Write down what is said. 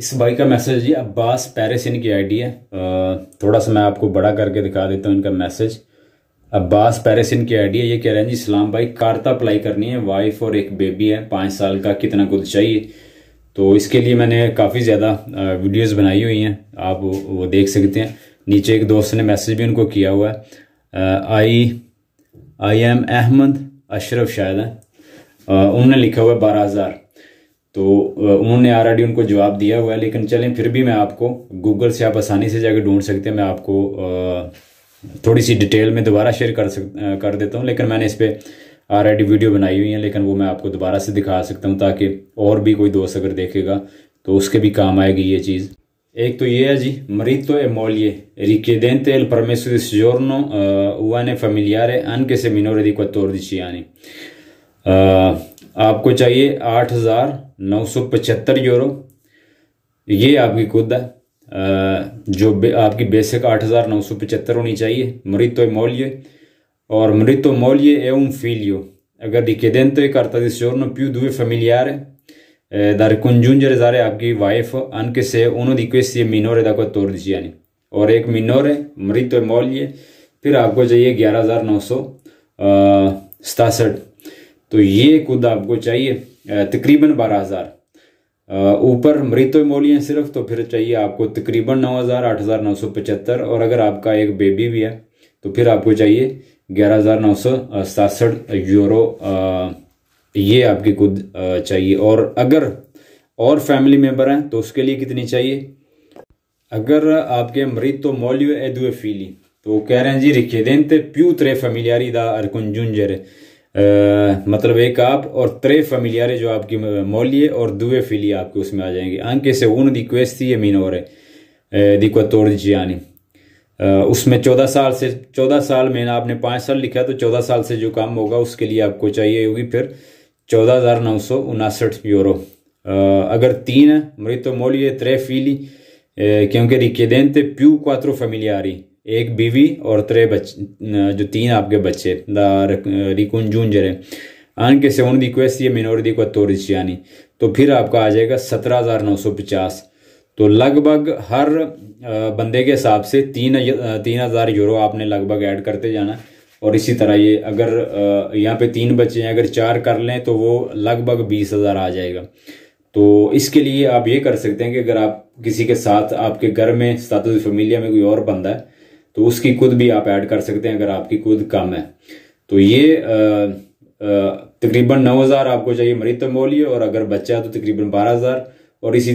इस भाई का मैसेज जी अब्बास पेरिस इनकी आईडी है। थोड़ा सा मैं आपको बड़ा करके दिखा देता हूँ इनका मैसेज। अब्बास पेरिस इनकी आईडी है। ये कह रहे हैं जी सलाम भाई, कार अप्लाई करनी है, वाइफ और एक बेबी है 5 साल का, कितना कुछ चाहिए। तो इसके लिए मैंने काफ़ी ज़्यादा वीडियोस बनाई हुई हैं, आप वो देख सकते हैं। नीचे एक दोस्त ने मैसेज भी उनको किया हुआ है, आई एम अहमद अशरफ शायद है, उन्होंने लिखा हुआ है 12,000। तो उन्होंने ऑलरेडी उनको जवाब दिया हुआ है, लेकिन चलें फिर भी मैं आपको गूगल से आप आसानी से जाकर ढूंढ सकते हैं। मैं आपको थोड़ी सी डिटेल में दोबारा शेयर कर देता हूँ, लेकिन मैंने इस पर ऑलरेडी वीडियो बनाई हुई है, लेकिन वो मैं आपको दोबारा से दिखा सकता हूँ ताकि और भी कोई दोस्त अगर देखेगा तो उसके भी काम आएगी ये चीज़। एक तो ये है जी, marito e moglie richiedente il permesso di soggiorno une familiare anche se minore di 14 anni। आपको चाहिए 8,975 यूरो। ये आपकी खुद है, जो आपकी बेसिक 8,975 होनी चाहिए। marito e moglie और marito moglie e un figlio अगर richiedente carta di soggiorno più 2 familiare da ricongiungere सारे आपकी wife anche se uno di questi è minore da 14 anni और एक minore marito e moglie। फिर आपको चाहिए 11,967। तो ये खुद आपको चाहिए तकरीबन 12,000। ऊपर marito e moglie सिर्फ, तो फिर चाहिए आपको तकरीबन 9,000 8,975। और अगर आपका एक बेबी भी है तो फिर आपको चाहिए 11,967 यूरो। ये आपकी खुद चाहिए। और अगर और फैमिली मेंबर हैं तो उसके लिए कितनी चाहिए। अगर आपके marito moglie e 2 figli तो कह रहे हैं जी richiedente più 3 familiari da ricongiungere, मतलब एक आप और 3 familiari जो आपकी moglie और 2 figli आपके उसमें आ जाएंगे। anche se uno di questi è minore di 14 anni, उसमें 14 साल में आपने 5 साल लिखा तो 14 साल से जो काम होगा उसके लिए आपको चाहिए होगी फिर 14,959 यूरो। अगर 3 है marito moglie 3 figli क्योंकि richiedente più 4 familiari, एक बीवी और 3 बच्चे, जो 3 आपके बच्चे da ricongiungere anche se uno di questi è minore di 14 anni, तो फिर आपका आ जाएगा 17,950। तो लगभग हर बंदे के हिसाब से 3,000 यूरो आपने लगभग ऐड करते जाना। और इसी तरह ये अगर यहाँ पे 3 बच्चे हैं, अगर 4 कर लें तो वो लगभग 20,000 आ जाएगा। तो इसके लिए आप ये कर सकते हैं कि अगर आप किसी के साथ आपके घर में स्टाटस फैमिलिया में कोई और बंदा है तो उसकी खुद भी आप ऐड कर सकते हैं अगर आपकी खुद कम है। तो ये तकरीबन 9,000 आपको चाहिए marito moglie, और अगर बच्चा है तो तकरीबन 12,000। और इसी